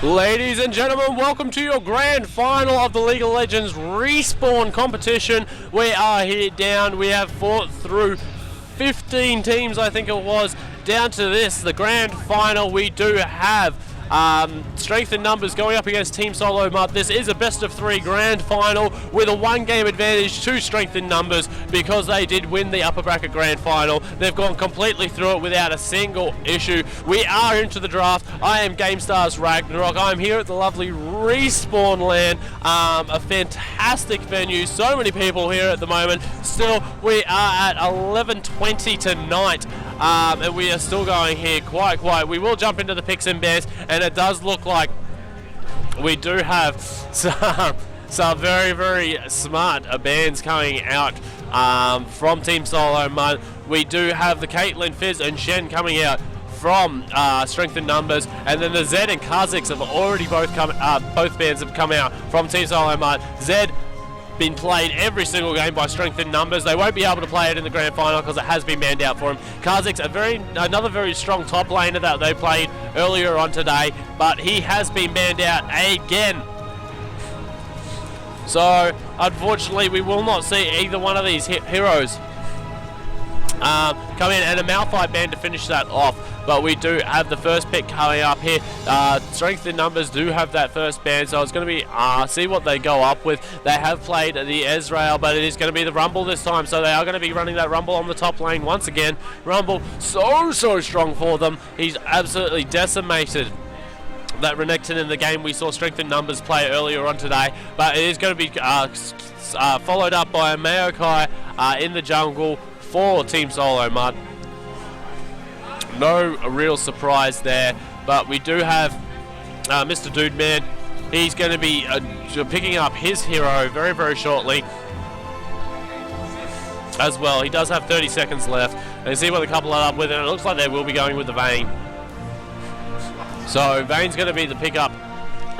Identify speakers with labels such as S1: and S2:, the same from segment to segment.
S1: Ladies and gentlemen, welcome to your grand final of the League of Legends Respawn competition. We are here down. We have fought through 15 teams, I think it was, down to this, the grand final. We do have strength in numbers going up against Team Solo Mutt. This is a best of 3 grand final with a 1-game advantage to strength in numbers because they did win the upper bracket grand final. They've gone completely through it without a single issue. We are into the draft. I am GameStar's Ragnarok. I'm here at the lovely Respawn LAN, a fantastic venue. So many people here at the moment. Still, we are at 11:20 tonight. And we are still going here quite. We will jump into the picks and bears, and it does look like we do have some very smart bands coming out from Team Solo Mutt. We do have the Caitlyn, Fizz, and Shen coming out from Strength in Numbers, and then the Zed and Kha'Zix have already both bands have come out from Team Solo Mutt. Zed been played every single game by Strength in Numbers. They won't be able to play it in the grand final because it has been banned out for him. Kha'Zix, another very strong top laner that they played earlier on today, but he has been banned out again. So unfortunately we will not see either one of these heroes come in, and a Malphite ban to finish that off. But we do have the first pick coming up here. Strength in Numbers do have that first ban, so it's going to be see what they go up with. They have played the Ezreal, but it is going to be the Rumble this time, so they are going to be running that Rumble on the top lane once again. Rumble so strong for them. He's absolutely decimated that Renekton in the game we saw Strength in Numbers play earlier on today, but it is going to be followed up by a Maokai in the jungle for Team Solo Mutt. No real surprise there, but we do have Mr. Dude Man. He's going to be picking up his hero very shortly as well. He does have 30 seconds left, and see what the couple are up with, and it looks like they will be going with the Vayne. So Vayne's going to be the pickup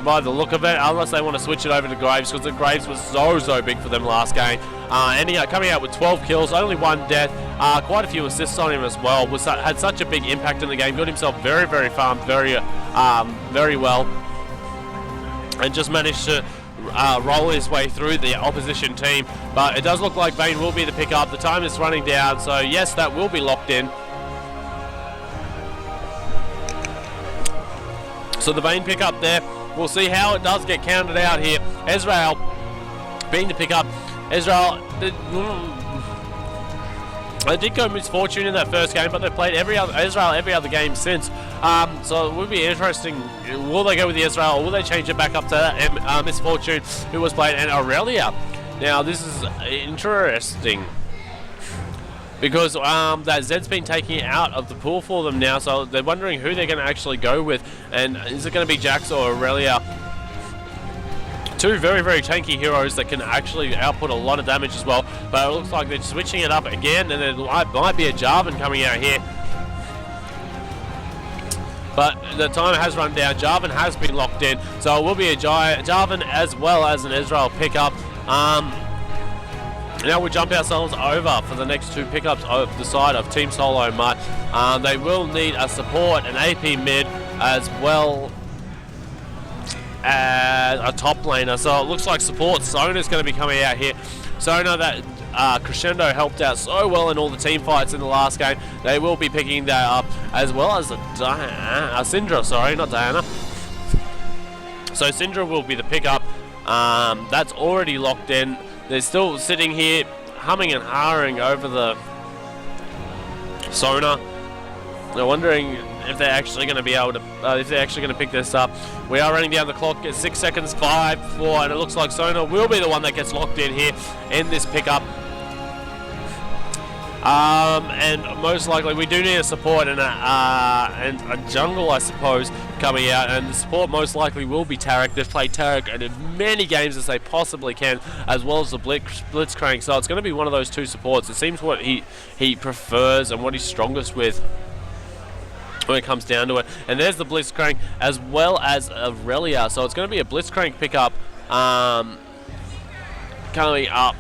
S1: by the look of it, unless they want to switch it over to Graves, because the Graves was so big for them last game. And he coming out with 12 kills, only 1 death, quite a few assists on him as well. Had such a big impact in the game, got himself very farmed very well, and just managed to roll his way through the opposition team. But it does look like Vayne will be the pickup. The time is running down, so yes, that will be locked in. So the Vayne pickup there. We'll see how it does get counted out here. Ezreal being the pickup. Ezreal, they did go Misfortune in that first game, but they played Ezreal every other game since. So it would be interesting. Will they go with the Ezreal, or will they change it back up to Misfortune, who was played, and Aurelia? Now this is interesting, because that Zed's been taking it out of the pool for them now, so they're wondering who they're going to actually go with, and is it going to be Jax or Aurelia? Two very tanky heroes that can actually output a lot of damage as well, but it looks like they're switching it up again, and it might be a Jarvan coming out here. But the time has run down. Jarvan has been locked in, so it will be a Jarvan as well as an Ezreal pickup. Now we'll jump ourselves over for the next 2 pickups of the side of Team Solo Mutt. They will need a support, an AP mid, as well as a top laner. So it looks like support Sona's going to be coming out here. Sona, that Crescendo helped out so well in all the team fights in the last game. They will be picking that up, as well as Syndra, sorry, not Diana. So Syndra will be the pickup. That's already locked in. They're still sitting here humming and hawing over the Sona. They're wondering if they're actually going to be able to, if they're actually going to pick this up. We are running down the clock at 6 seconds, 5, 4, and it looks like Sona will be the one that gets locked in here in this pickup. And most likely we do need a support and a jungle, I suppose, coming out, and the support most likely will be Taric. They've played Taric in as many games as they possibly can, as well as the Blitzcrank, so it's going to be one of those 2 supports. It seems what he prefers and what he's strongest with when it comes down to it. And there's the Blitzcrank as well as Aurelia, so it's going to be a Blitzcrank pickup coming up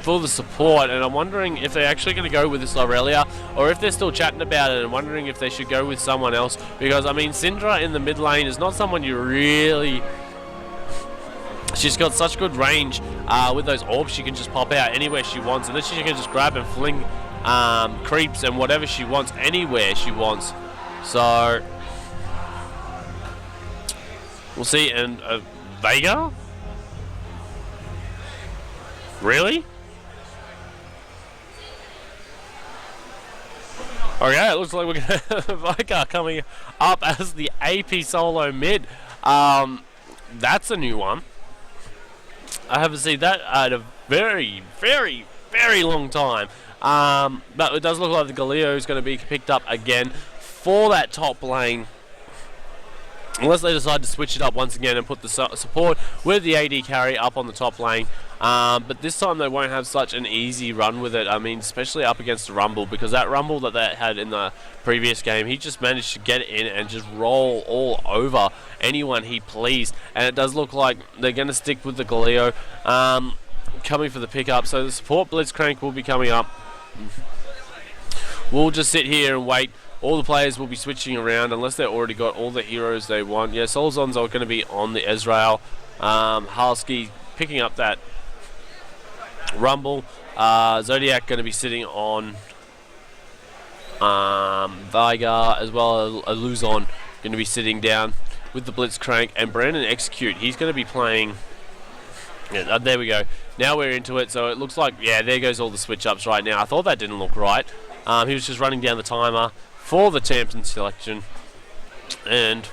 S1: for the support, and I'm wondering if they're actually going to go with this Aurelia or if they're still chatting about it and wondering if they should go with someone else, because I mean Syndra in the mid lane is not someone you really... She's got such good range with those orbs. She can just pop out anywhere she wants, and then she can just grab and fling creeps and whatever she wants anywhere she wants. So we'll see. And Vega? Really? Okay, it looks like we're going to have Vega coming up as the AP solo mid. That's a new one. I haven't seen that in a very, very, very long time. But it does look like the Galio is going to be picked up again for that top lane. Unless they decide to switch it up once again and put the support with the AD carry up on the top lane. But this time they won't have such an easy run with it. I mean, especially up against the Rumble, because that Rumble that they had in the previous game, he just managed to get in and just roll all over anyone he pleased. And it does look like they're going to stick with the Galio coming for the pickup. So the support Blitzcrank will be coming up. We'll just sit here and wait. All the players will be switching around unless they've already got all the heroes they want. Yeah, Solzon's are going to be on the Ezreal. Halski picking up that Rumble. Zodiac going to be sitting on Veigar, as well as Luzon going to be sitting down with the Blitzcrank. And Brandon Execute, he's going to be playing... Yeah, there we go. Now we're into it. So it looks like, yeah, there goes all the switch-ups right now. I thought that didn't look right. He was just running down the timer for the champion selection, and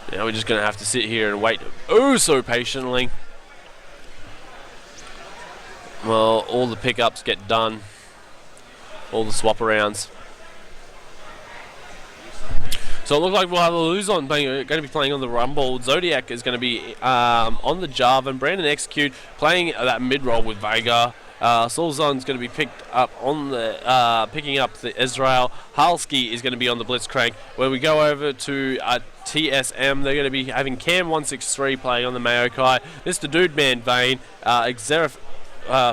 S1: now we're just going to have to sit here and wait oh so patiently. Well, all the pickups get done, all the swap arounds. So it looks like we'll have Luzon going to be playing on the Rumble. Zodiac is going to be on the Java, and Brandon Execute playing that mid role with Veigar. Solzon's going to be picked up on the picking up the Ezreal. Halski is going to be on the Blitzcrank. Where we go over to TSM, they're going to be having Cam163 playing on the Maokai, Mr. Dude Man Vayne, Xerath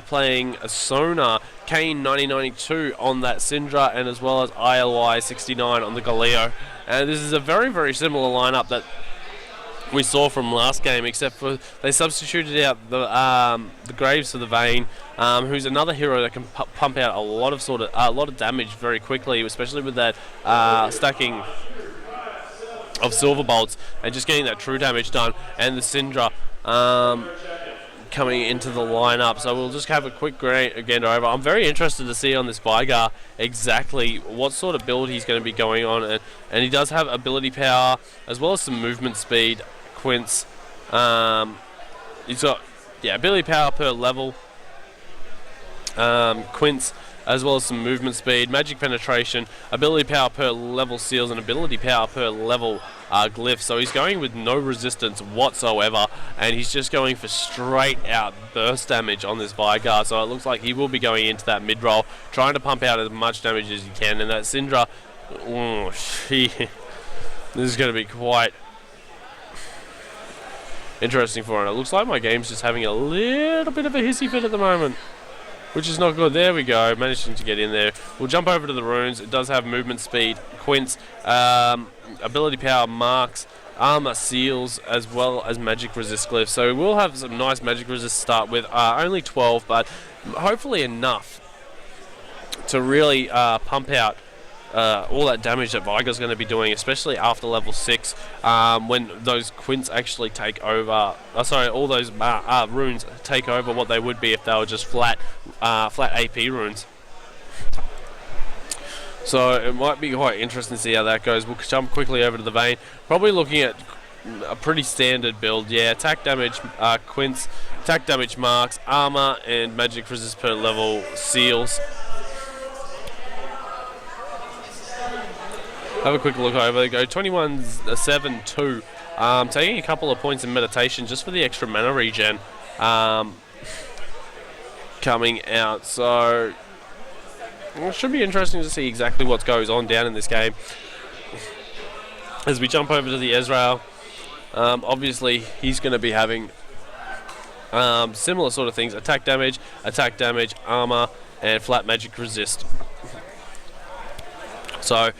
S1: playing Sona, Kane 9092 on that Syndra, and as well as ILY 69 on the Galio. And this is a very, very similar lineup that we saw from last game, except for they substituted out the Graves for the Vayne, who's another hero that can pump out a lot of damage very quickly, especially with that stacking of Silver Bolts and just getting that true damage done. And the Syndra coming into the lineup. So we'll just have a quick again over. I'm very interested to see on this Veigar exactly what sort of build he's going to be going on, and he does have ability power as well as some movement speed. Quince, he's got ability power per level. Quince, as well as some movement speed, magic penetration, ability power per level seals, and ability power per level glyph. So he's going with no resistance whatsoever, and he's just going for straight out burst damage on this Veigar. So it looks like he will be going into that mid roll, trying to pump out as much damage as he can. And that Syndra, this is going to be quite interesting for him. It looks like my game's just having a little bit of a hissy fit at the moment, which is not good. There we go, managing to get in there. We'll jump over to the runes. It does have movement speed, Quince, ability power, marks, armor, seals, as well as magic resist glyphs. So we'll have some nice magic resist to start with. Only 12, but hopefully enough to really pump out all that damage that Veigar's going to be doing, especially after level 6, when those Quints actually take over. All those runes take over what they would be if they were just flat AP runes. So it might be quite interesting to see how that goes. We'll jump quickly over to the Vayne. Probably looking at a pretty standard build. Yeah, attack damage Quints, attack damage marks, armor, and magic resist per level seals. Have a quick look over. They go 21-7-2. Taking a couple of points in meditation just for the extra mana regen coming out. So it should be interesting to see exactly what goes on down in this game. As we jump over to the Ezreal, obviously he's going to be having Similar sort of things: attack damage, armor, and flat magic resist. So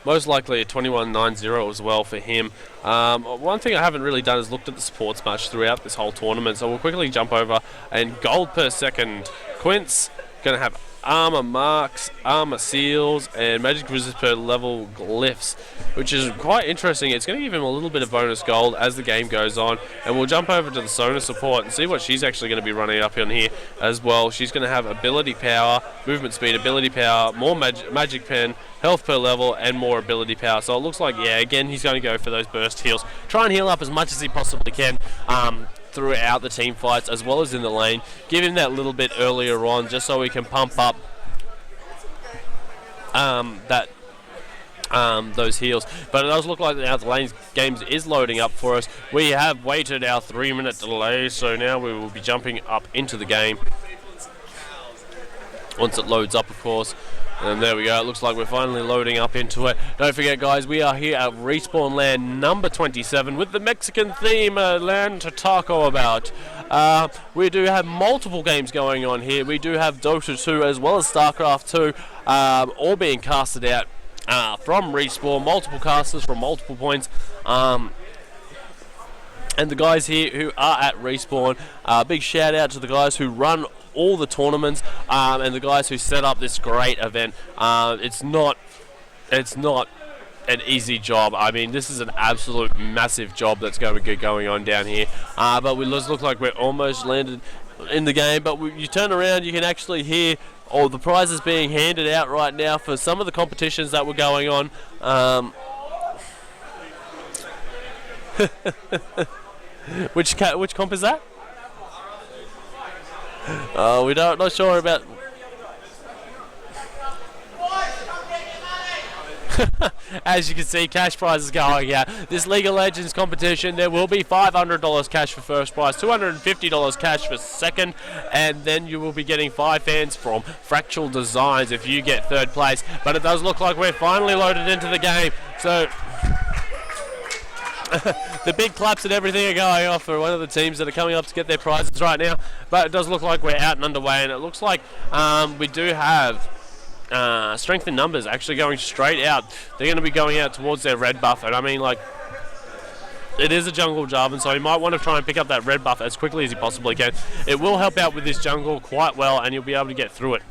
S1: most likely a 21-9-0 as well for him. One thing I haven't really done is looked at the supports much throughout this whole tournament, so we'll quickly jump over. And gold per second, Quince going to have armor marks, armor seals, and magic resist per level glyphs, which is quite interesting. It's going to give him a little bit of bonus gold as the game goes on. And we'll jump over to the Sona support and see what she's actually going to be running up on here as well. She's going to have ability power, movement speed, ability power, more magic pen, health per level, and more ability power. So it looks like, yeah, again, he's going to go for those burst heals. Try and heal up as much as he possibly can throughout the team fights as well as in the lane. Give him that little bit earlier on just so we can pump up those heals. But it does look like now the lane games is loading up for us. We have waited our 3-minute delay, so now we will be jumping up into the game once it loads up, of course. And there we go, it looks like we're finally loading up into it. Don't forget, guys, we are here at Respawn LAN number 27 with the Mexican theme, LAN to taco about. We do have multiple games going on here. We do have Dota 2 as well as StarCraft 2, all being casted out from Respawn, multiple casters from multiple points. And the guys here who are at Respawn, big shout out to the guys who run all the tournaments and the guys who set up this great event. It's not an easy job. I mean, this is an absolute massive job that's going to get going on down here. But we look like we're almost landed in the game. But you turn around, you can actually hear all the prizes being handed out right now for some of the competitions that were going on. Which comp is that? We're not sure about. As you can see, cash prizes going out. This League of Legends competition, there will be $500 cash for first prize, $250 cash for second, and then you will be getting 5 fans from Fractal Designs if you get third place. But it does look like we're finally loaded into the game. So the big claps and everything are going off for one of the teams that are coming up to get their prizes right now. But it does look like we're out and underway, and it looks like we do have strength in numbers actually going straight out. They're going to be going out towards their red buff, and I mean, like, it is a jungle Jarvan, so he might want to try and pick up that red buff as quickly as he possibly can. It will help out with this jungle quite well, and you'll be able to get through it.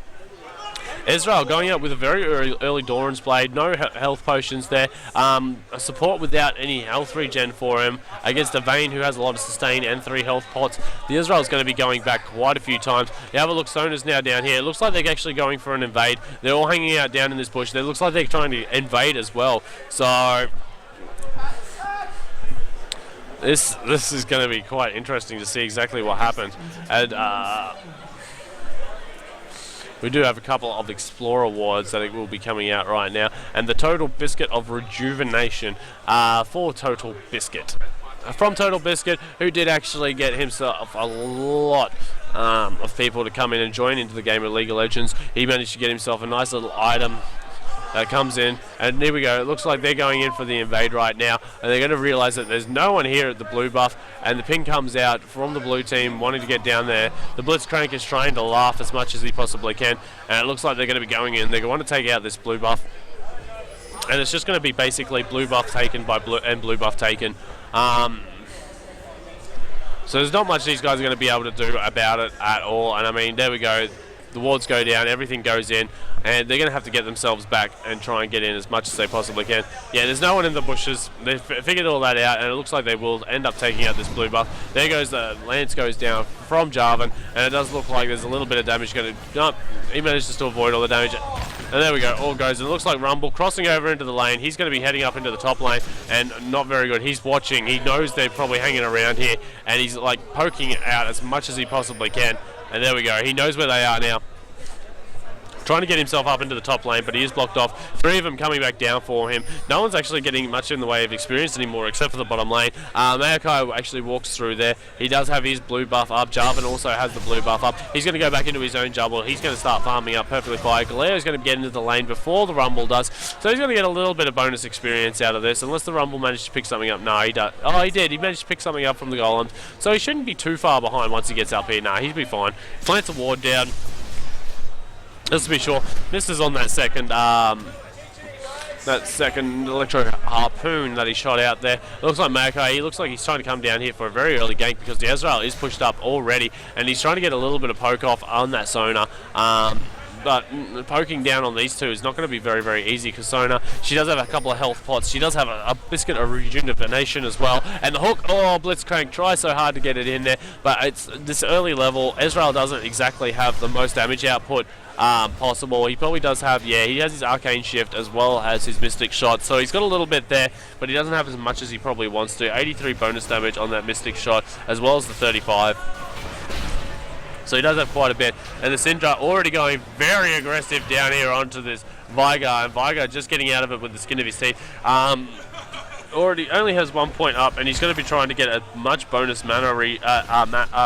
S1: Israel going out with a very early Doran's Blade, no health potions there, a support without any health regen for him against a Vayne who has a lot of sustain and 3 health pots. The Israel's going to be going back quite a few times. You have a look, Sona's now down here. It looks like they're actually going for an invade. They're all hanging out down in this bush. It looks like they're trying to invade as well. So this is going to be quite interesting to see exactly what happens. And we do have a couple of Explorer awards that will be coming out right now. And the Total Biscuit of Rejuvenation for Total Biscuit. From Total Biscuit, who did actually get himself a lot of people to come in and join into the game of League of Legends. He managed to get himself a nice little item that comes in, and here we go. It looks like they're going in for the invade right now, and they're going to realize that there's no one here at the blue buff, and the ping comes out from the blue team wanting to get down there. The Blitzcrank is trying to laugh as much as he possibly can, and it looks like they're going to be going in. They want to take out this blue buff, and it's just going to be basically blue buff taken by blue buff taken. So there's not much these guys are going to be able to do about it at all, and I mean, there we go. The wards go down, everything goes in, and they're going to have to get themselves back and try and get in as much as they possibly can. Yeah, there's no one in the bushes. They've figured all that out, and it looks like they will end up taking out this blue buff. There goes the lance goes down from Jarvan, and it does look like there's a little bit of damage going to... No, he manages to avoid all the damage. And there we go, all goes. And it looks like Rumble crossing over into the lane. He's going to be heading up into the top lane, and not very good. He's watching. He knows they're probably hanging around here, and he's like poking it out as much as he possibly can. And there we go. He knows where they are now. trying to get himself up into the top lane, but he is blocked off. 3 of them coming back down for him. No one's actually getting much in the way of experience anymore except for the bottom lane. Maokai actually walks through there. He does have his blue buff up. Jarvan also has the blue buff up. He's going to go back into his own jungle. He's going to start farming up perfectly fine. Galeo's going to get into the lane before the Rumble does, so he's going to get a little bit of bonus experience out of this, unless the Rumble managed to pick something up. No, he does. Oh, he did. He managed to pick something up from the golems, so he shouldn't be too far behind once he gets up here. Nah, he'll be fine. Plants a ward down. Just to be sure, misses on that second electro harpoon that he shot out there. It looks like Maokai, he looks like he's trying to come down here for a very early gank because the Ezreal is pushed up already, and he's trying to get a little bit of poke off on that Sona. But poking down on these two is not going to be very, very easy because Sona, she does have a couple of health pots. She does have a biscuit of rejuvenation as well. And the hook, oh, Blitzcrank tries so hard to get it in there, but it's this early level. Ezreal doesn't exactly have the most damage output possible. He probably does have, yeah, he has his Arcane Shift as well as his Mystic Shot, so he's got a little bit there, but he doesn't have as much as he probably wants to. 83 bonus damage on that Mystic Shot as well as the 35. So he does have quite a bit. And the Syndra already going very aggressive down here onto this Veigar, and Veigar just getting out of it with the skin of his teeth. Already only has 1 point up, and he's going to be trying to get as much bonus mana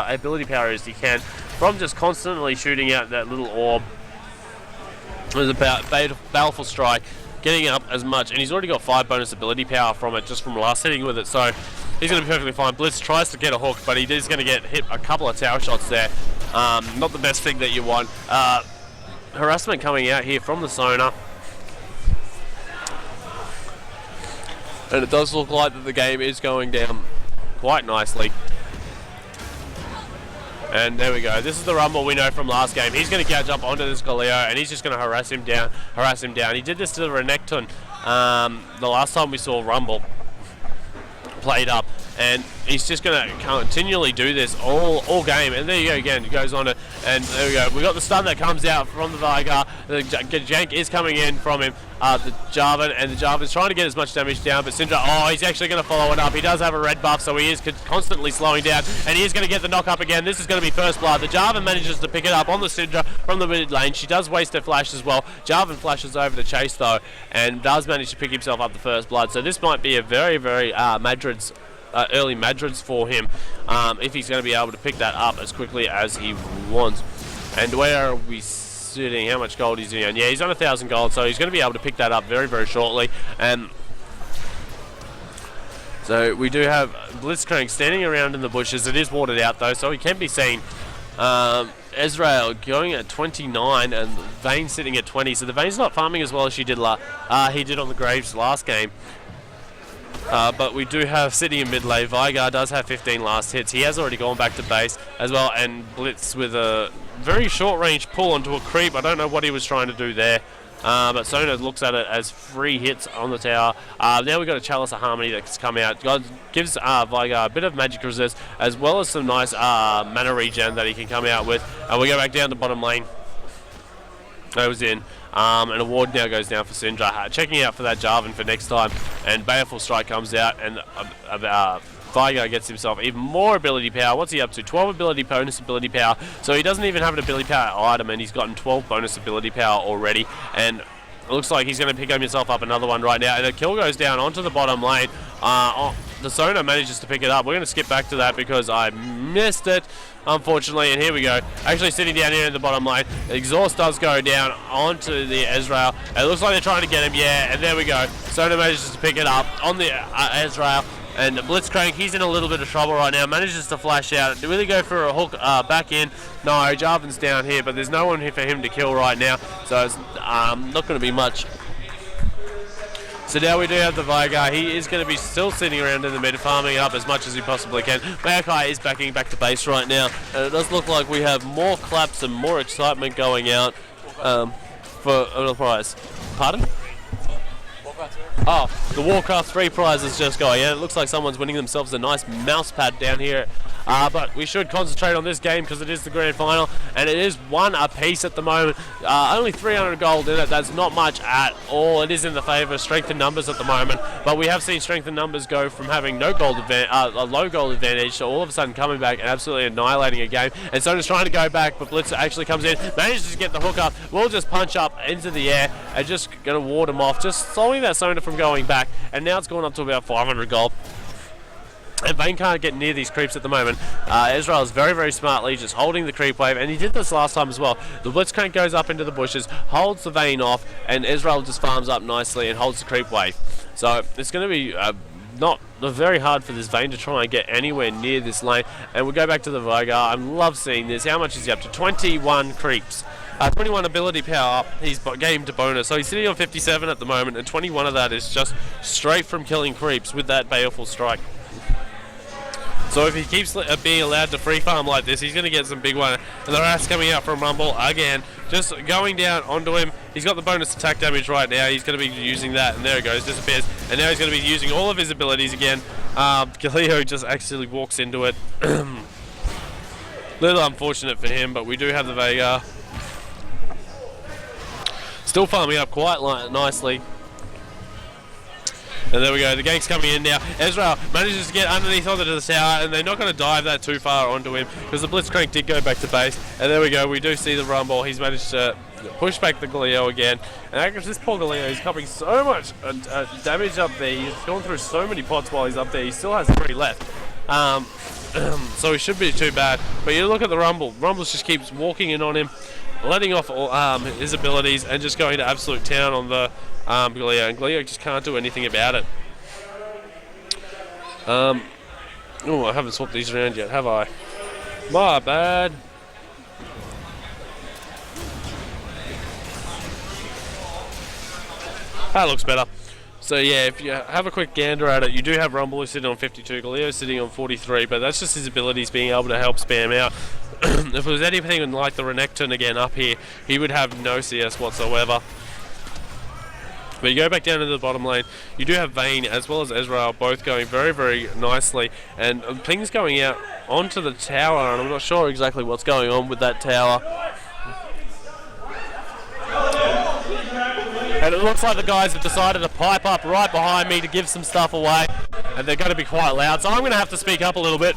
S1: ability power as he can from just constantly shooting out that little orb. It was about Baleful Strike, getting up as much, and he's already got 5 bonus ability power from it just from last hitting with it, so he's going to be perfectly fine. Blitz tries to get a hook, but he is going to get hit a couple of tower shots there. Not the best thing that you want. Harassment coming out here from the Sona. And it does look like that the game is going down quite nicely. And there we go. This is the Rumble we know from last game. He's going to catch up onto this Galio, and he's just going to harass him down. He did this to the Renekton the last time we saw Rumble played up, and he's just going to continually do this all game. And there you go again, he goes on it, and there we go. We got the stun that comes out from the Veigar. The jank is coming in from him, the Jarvan, and the Jarvan's trying to get as much damage down, but Syndra, oh, he's actually going to follow it up. He does have a red buff, so he is constantly slowing down, and he is going to get the knock up again. This is going to be first blood. The Jarvan manages to pick it up on the Syndra from the mid lane. She does waste her flash as well. Jarvan flashes over to chase though, and does manage to pick himself up the first blood. So this might be a very, very Madrid's early Madrids for him, if he's going to be able to pick that up as quickly as he wants. And where are we sitting? How much gold is he on? Yeah, he's on 1,000 gold, so he's going to be able to pick that up very, very shortly. And so we do have Blitzcrank standing around in the bushes. It is watered out though, so he can be seen. Ezreal going at 29 and Vayne sitting at 20. So the Vayne's not farming as well as he did on the Graves last game. But we do have sitting in mid lane. Veigar does have 15 last hits. He has already gone back to base as well, and Blitz with a very short range pull onto a creep. I don't know what he was trying to do there. But Sona looks at it as 3 hits on the tower. Now we've got a Chalice of Harmony that's come out. God gives Veigar a bit of magic resist as well as some nice mana regen that he can come out with. And we go back down to bottom lane. Goes in. And a ward now goes down for Syndra. Checking out for that Jarvan for next time. And Baleful Strike comes out, and Veigar gets himself even more ability power. What's he up to? 12 bonus ability power. So he doesn't even have an ability power item, and he's gotten 12 bonus ability power already. And it looks like he's going to pick himself up another one right now. And a kill goes down onto the bottom lane. The Sona manages to pick it up. We're going to skip back to that because I missed it, unfortunately. And here we go. Actually sitting down here in the bottom lane. The exhaust does go down onto the Ezreal. It looks like they're trying to get him. Yeah, and there we go. Sona manages to pick it up on the Ezreal. And Blitzcrank, he's in a little bit of trouble right now. Manages to flash out. Really go for a hook back in. No, Jarvan's down here, but there's no one here for him to kill right now. So it's not going to be much. So now we do have the Veigar. He is going to be still sitting around in the mid, farming up as much as he possibly can. Maokai is backing back to base right now. And it does look like we have more claps and more excitement going out for a prize. Pardon? Oh, the Warcraft 3 prize is just going. Yeah, it looks like someone's winning themselves a nice mouse pad down here but we should concentrate on this game because it is the grand final, and it is 1 apiece at the moment. Only 300 gold in it. That's not much at all. It is in the favour of strength and numbers at the moment, but we have seen strength and numbers go from having no gold a low gold advantage to all of a sudden coming back and absolutely annihilating a game. And so just trying to go back, but Blitz actually comes in, manages to get the hook up. We'll just punch up into the air and just going to ward him off, just slowing that Sona from going back. And now it's gone up to about 500 gold. And Vayne can't get near these creeps at the moment. Ezreal is very, very smartly just holding the creep wave, and he did this last time as well. The Blitzcrank goes up into the bushes, holds the Vayne off, and Ezreal just farms up nicely and holds the creep wave. So it's going to be not very hard for this Vayne to try and get anywhere near this lane. And we'll go back to the Vigar. I love seeing this. How much is he up to? 21 creeps. 21 ability power up, he's getting to bonus. So he's sitting on 57 at the moment, and 21 of that is just straight from killing creeps with that Baleful Strike. So if he keeps being allowed to free farm like this, he's going to get some big one. And the Ras coming out from Rumble again, just going down onto him. He's got the bonus attack damage right now. He's going to be using that, and there it goes, disappears. And now he's going to be using all of his abilities again. Galio just actually walks into it. Little unfortunate for him, but we do have the Veigar. Still farming up quite nicely. And there we go, the gank's coming in now. Ezreal manages to get underneath onto the tower, and they're not going to dive that too far onto him because the Blitzcrank did go back to base. And there we go, we do see the Rumble. He's managed to push back the Galio again. And actually, this poor Galio is covering so much damage up there. He's gone through so many pots while he's up there. He still has 3 left. So he shouldn't be too bad. But you look at the Rumble. Rumble just keeps walking in on him, letting off all, his abilities, and just going to absolute town on the Galio, and Galio just can't do anything about it. Oh, I haven't swapped these around yet, have I? My bad. That looks better. So yeah, if you have a quick gander at it, you do have Rumble sitting on 52, Galio sitting on 43, but that's just his abilities being able to help spam out. If it was anything like the Renekton again up here, he would have no CS whatsoever. But you go back down into the bottom lane, you do have Vayne as well as Ezreal both going very, very nicely, and Ping's going out onto the tower, and I'm not sure exactly what's going on with that tower. And it looks like the guys have decided to pipe up right behind me to give some stuff away, and they're going to be quite loud, so I'm going to have to speak up a little bit.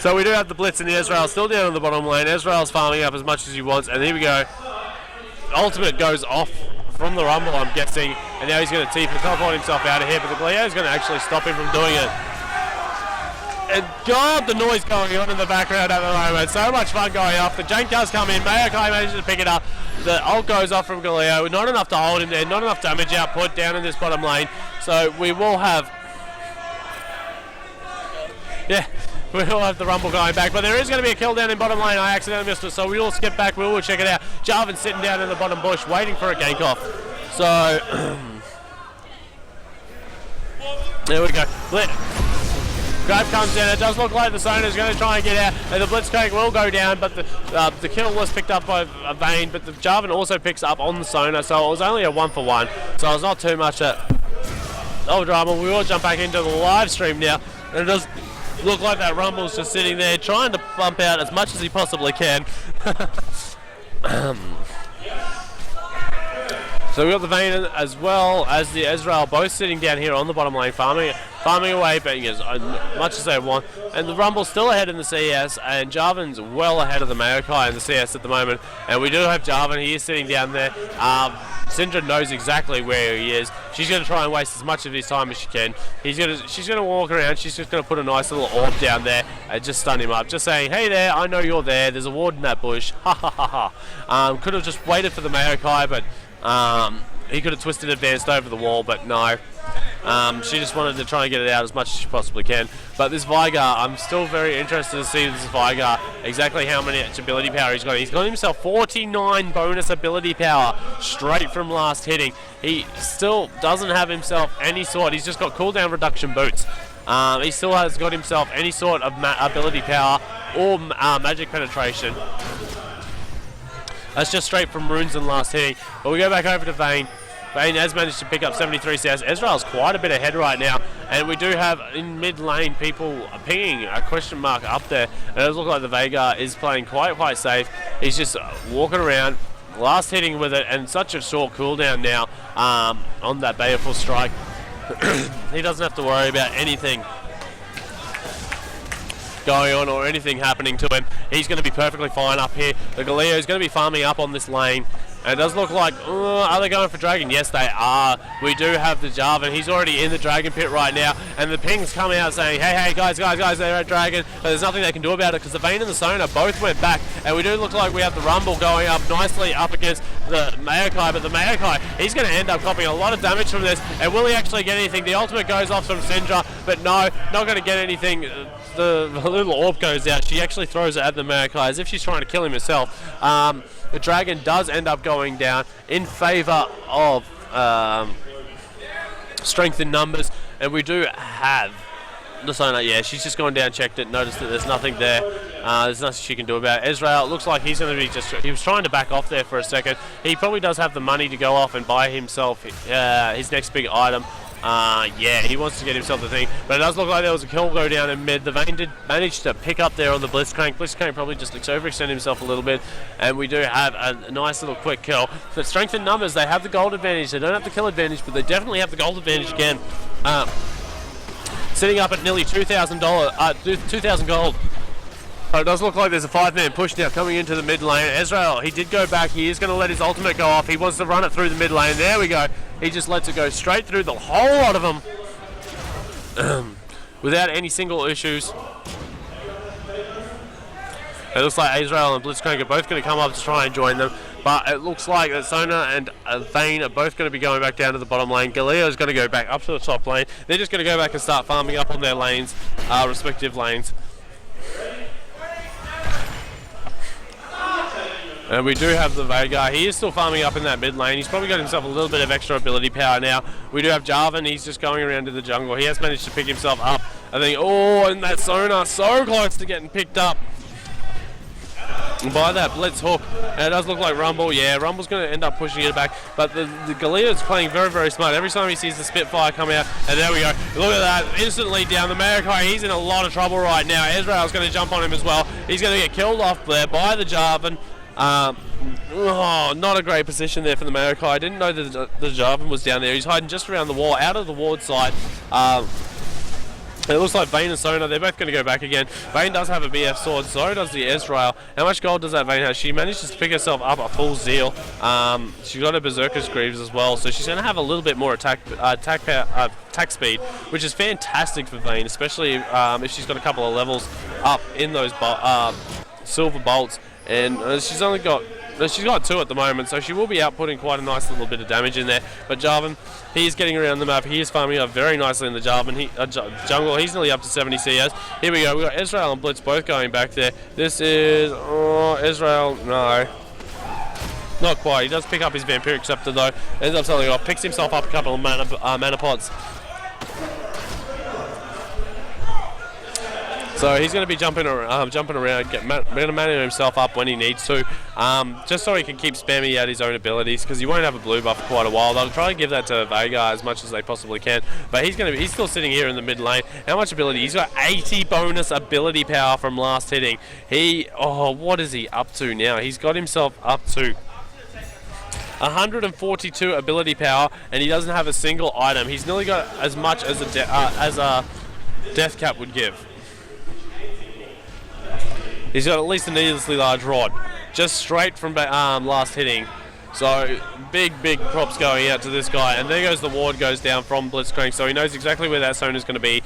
S1: So we do have the Blitz and the Ezreal still down in the bottom lane. Ezreal's farming up as much as he wants, and here we go. Ultimate goes off from the Rumble, I'm guessing, and now he's going to teleport himself out of here, but the Galio is going to actually stop him from doing it. And God, the noise going on in the background at the moment. So much fun going off. The jank does come in. Mayokai manages to pick it up. The ult goes off from Galio. Not enough to hold him there. Not enough damage output down in this bottom lane. So we will have... Yeah. We will have the Rumble going back, but there is going to be a kill down in bottom lane. I accidentally missed it, so we will skip back. We will check it out. Jarvan's sitting down in the bottom bush, waiting for a gank off. So, there we go. Grab comes in. It does look like the Sona is going to try and get out, and the Blitzcrank will go down, but the kill was picked up by Vayne, but the Jarvan also picks up on the Sona, so it was only a 1-for-1. So it's not too much of drama. We will jump back into the live stream now, and it does look like that Rumble's just sitting there trying to bump out as much as he possibly can. So we've got the Vayne as well as the Ezreal both sitting down here on the bottom lane farming away, betting as much as they want. And the Rumble's still ahead in the CS, and Jarvan's well ahead of the Mayokai in the CS at the moment. And we do have Jarvan, he is sitting down there. Syndra knows exactly where he is. She's going to try and waste as much of his time as she can. She's going to walk around. She's just going to put a nice little orb down there and just stun him up. Just saying, hey there, I know you're there. There's a ward in that bush. Ha ha ha ha. Could have just waited for the Mayokai, but he could have twisted advanced over the wall, but no. She just wanted to try and get it out as much as she possibly can. But this Vigar, I'm still very interested to see this Vigar, exactly how much ability power he's got. He's got himself 49 bonus ability power straight from last hitting. He still doesn't have himself any sort. He's just got cooldown reduction boots. He still has got himself any sort of ability power or magic penetration. That's just straight from runes and last hitting. But we go back over to Vayne. Vayne has managed to pick up 73 CS. Ezreal's quite a bit ahead right now, and we do have in mid lane people pinging a question mark up there. And it does look like the Veigar is playing quite safe. He's just walking around, last hitting with it, and such a short cooldown now on that baleful strike. He doesn't have to worry about anything going on or anything happening to him. He's going to be perfectly fine up here. The Galio is going to be farming up on this lane. And it does look like, are they going for Dragon? Yes, they are. We do have the Jarvan. He's already in the Dragon pit right now. And the pings come out saying, hey, guys, they're at Dragon. But there's nothing they can do about it because the Vayne and the Sona both went back. And we do look like we have the Rumble going up nicely up against the Maokai. But the Maokai, he's going to end up copying a lot of damage from this. And will he actually get anything? The ultimate goes off from Syndra. But no, not going to get anything. The little orb goes out. She actually throws it at the Maokai as if she's trying to kill him herself. The Dragon does end up going down in favour of strength in numbers, and we do have the Sona. Yeah, she's just gone down, checked it, noticed that there's nothing there. There's nothing she can do about it. Ezreal looks like he's going to be he was trying to back off there for a second. He probably does have the money to go off and buy himself his next big item. Yeah, he wants to get himself the thing, but it does look like there was a kill go down in mid. The Vayne did manage to pick up there on the Blitzcrank. Blitzcrank probably just overextended himself a little bit, and we do have a nice little quick kill. But strength in numbers, they have the gold advantage. They don't have the kill advantage, but they definitely have the gold advantage again. Sitting up at nearly $2,000 gold. It does look like there's a 5-man push now coming into the mid lane. Ezreal, he did go back. He is going to let his ultimate go off. He wants to run it through the mid lane. There we go. He just lets it go straight through the whole lot of them without any single issues. It looks like Ezreal and Blitzcrank are both going to come up to try and join them. But it looks like that Sona and Vayne are both going to be going back down to the bottom lane. Galio is going to go back up to the top lane. They're just going to go back and start farming up on their lanes, respective lanes. And we do have the Veigar. He is still farming up in that mid lane. He's probably got himself a little bit of extra ability power now. We do have Jarvan. He's just going around to the jungle. He has managed to pick himself up. I think, and that Sona so close to getting picked up by that Blitz hook. And it does look like Rumble. Yeah, Rumble's going to end up pushing it back. But the Galio is playing very smart. Every time he sees the Spitfire come out, and there we go. Look at that. Instantly down the Maokai. He's in a lot of trouble right now. Ezreal's going to jump on him as well. He's going to get killed off there by the Jarvan. Not a great position there for the Maokai. I didn't know that the Jarvan was down there. He's hiding just around the wall, out of the ward side. It looks like Vayne and Sona, they're both going to go back again. Vayne does have a BF sword, so does the Ezreal. How much gold does that Vayne have? She manages to pick herself up a full Zeal. She's got a Berserker's Greaves as well, so she's going to have a little bit more attack speed, which is fantastic for Vayne, especially if she's got a couple of levels up in those silver bolts. And she's got 2 at the moment, so she will be outputting quite a nice little bit of damage in there. But Jarvan, he is getting around the map. He is farming up very nicely in the Jarvan jungle. He's nearly up to 70 CS. Here we go. We've got Ezreal and Blitz both going back there. This is Ezreal. No, not quite. He does pick up his Vampiric Scepter though. Ends up selling off. Picks himself up a couple of mana pots. So he's going to be jumping around, going to mana himself up when he needs to, just so he can keep spamming out his own abilities, because he won't have a blue buff for quite a while. They'll try and give that to Veigar as much as they possibly can, but he's still sitting here in the mid lane. How much ability? He's got 80 bonus ability power from last hitting. What is he up to now? He's got himself up to 142 ability power, and he doesn't have a single item. He's nearly got as much as a death cap would give. He's got at least a needlessly large rod, just straight from last hitting. So big props going out to this guy. And there goes the ward, goes down from Blitzcrank, so he knows exactly where that Sona is going to be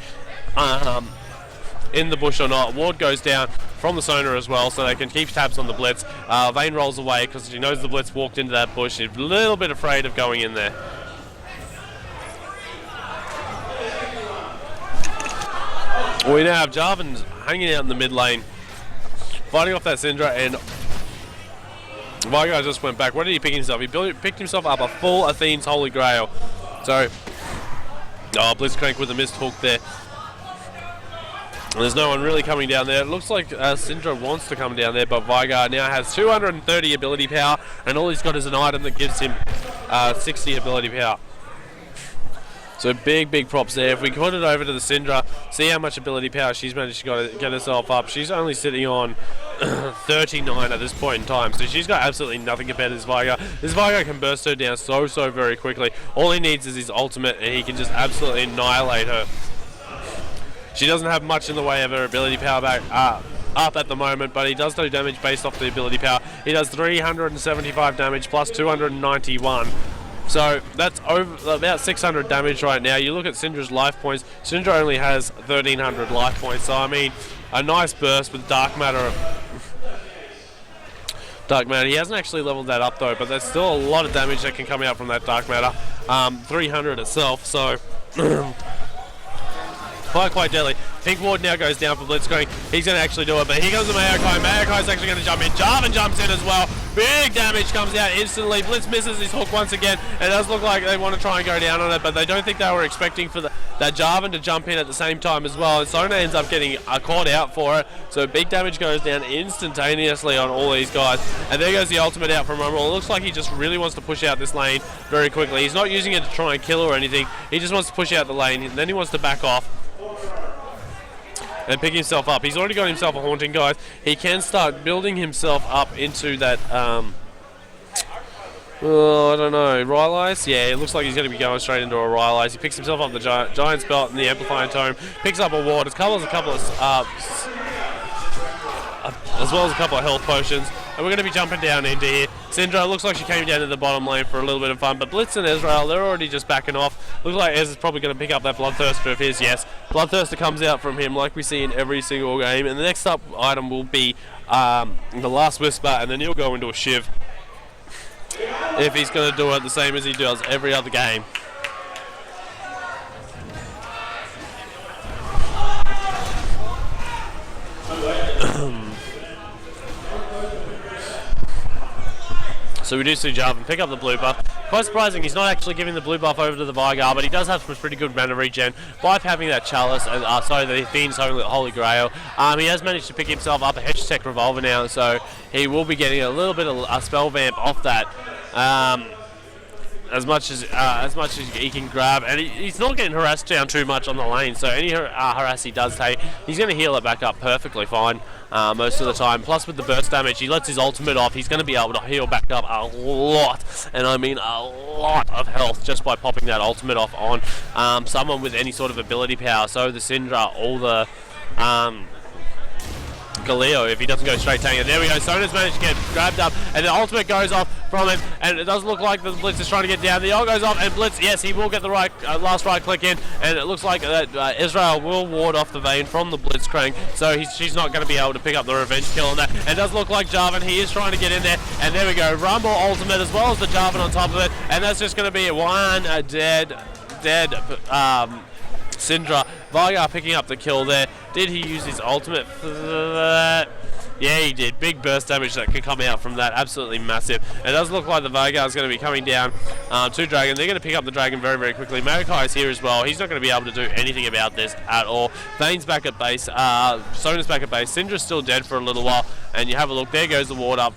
S1: in the bush or not. Ward goes down from the Sona as well, so they can keep tabs on the Blitz. Vayne rolls away because he knows the Blitz walked into that bush. He's a little bit afraid of going in there. We now have Jarvan hanging out in the mid lane, fighting off that Syndra, and my guy just went back. What did he pick himself? He picked himself up a full Athene's Holy Grail. So, Blitzcrank with a missed hook there. There's no one really coming down there. It looks like Syndra wants to come down there, but Vigar now has 230 ability power, and all he's got is an item that gives him 60 ability power. So big props there. If we put it over to the Syndra, see how much ability power she's managed to get herself up. She's only sitting on 39 at this point in time, so she's got absolutely nothing compared to this Vigar. This Vigar can burst her down so very quickly. All he needs is his ultimate, and he can just absolutely annihilate her. She doesn't have much in the way of her ability power back up at the moment, but he does do damage based off the ability power. He does 375 damage plus 291. So that's over about 600 damage right now. You look at Syndra's life points. Syndra only has 1,300 life points. So I mean, a nice burst with Dark Matter. Dark Matter. He hasn't actually leveled that up though, but there's still a lot of damage that can come out from that Dark Matter. 300 itself. So. Quite deadly. Pink Ward now goes down for Blitzcrank. He's going to actually do it, but here comes the Mayokai. Mayokai's actually going to jump in. Jarvan jumps in as well. Big damage comes out instantly. Blitz misses his hook once again. It does look like they want to try and go down on it, but they don't think they were expecting for that Jarvan to jump in at the same time as well. And Sona ends up getting caught out for it. So big damage goes down instantaneously on all these guys. And there goes the ultimate out from Rumble. It looks like he just really wants to push out this lane very quickly. He's not using it to try and kill or anything. He just wants to push out the lane, and then he wants to back off and pick himself up. He's already got himself a Haunting, guys. He can start building himself up into that, I don't know, Rylai's? Yeah, it looks like he's going to be going straight into a Rylai's. He picks himself up the Giant's Belt and the Amplifying Tome, picks up a ward, as well as a couple of health potions. And we're going to be jumping down into here. Syndra looks like she came down to the bottom lane for a little bit of fun, but Blitz and Ezreal, they're already just backing off. Looks like Ez is probably going to pick up that Bloodthirster of his, yes. Bloodthirster comes out from him like we see in every single game, and the next up item will be the Last Whisper, and then he'll go into a Shiv if he's going to do it the same as he does every other game. So we do see Jarvan pick up the blue buff. Quite surprising, he's not actually giving the blue buff over to the Vigar, but he does have some pretty good mana regen by having that Chalice, and the Fiend's Holy Grail. He has managed to pick himself up a Hashtag Revolver now, so he will be getting a little bit of a spell vamp off that. As much as he can grab, and he's not getting harassed down too much on the lane, so any harass he does take, he's going to heal it back up perfectly fine most of the time. Plus with the burst damage, he lets his ultimate off, he's going to be able to heal back up a lot, and I mean a lot of health just by popping that ultimate off on someone with any sort of ability power. So the Syndra, all the Galio, if he doesn't go straight tank. And there we go, Sona's managed to get grabbed up, and the ultimate goes off from him, and it does look like the Blitz is trying to get down. The ult goes off, and Blitz, yes, he will get the last right click in, and it looks like that Israel will ward off the Vayne from the Blitzcrank, so she's not going to be able to pick up the revenge kill on that. And it does look like Jarvan, he is trying to get in there, and there we go, Rumble ultimate as well as the Jarvan on top of it, and that's just going to be one dead Syndra. Vigar picking up the kill there. Did he use his ultimate for that? Yeah, he did. Big burst damage that can come out from that. Absolutely massive. It does look like the Vigar is going to be coming down to Dragon. They're going to pick up the Dragon very quickly. Mayokai is here as well. He's not going to be able to do anything about this at all. Vayne's back at base. Sona's back at base. Syndra's still dead for a little while. And you have a look. There goes the ward up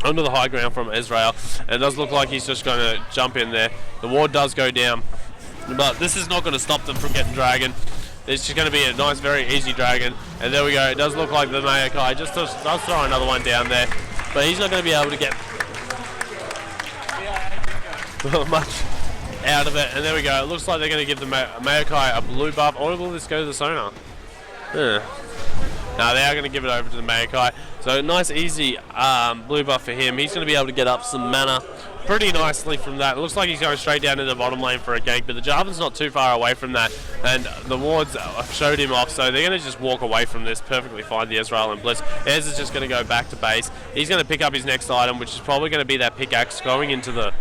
S1: onto the high ground from Ezreal. And it does look like he's just going to jump in there. The ward does go down, but this is not going to stop them from getting Dragon. It's just going to be a nice, very easy Dragon. And there we go. It does look like the Mayokai just does throw another one down there. But he's not going to be able to get much out of it. And there we go. It looks like they're going to give the Mayokai a blue buff. Or will this go to the Sona? No, they are going to give it over to the Mayokai. So nice, easy blue buff for him. He's going to be able to get up some mana pretty nicely from that. It looks like he's going straight down to the bottom lane for a gank, but the Jarvan's not too far away from that, and the wards showed him off, so they're going to just walk away from this perfectly fine, the Ezreal and Blitz. Ez is just going to go back to base. He's going to pick up his next item, which is probably going to be that pickaxe going into the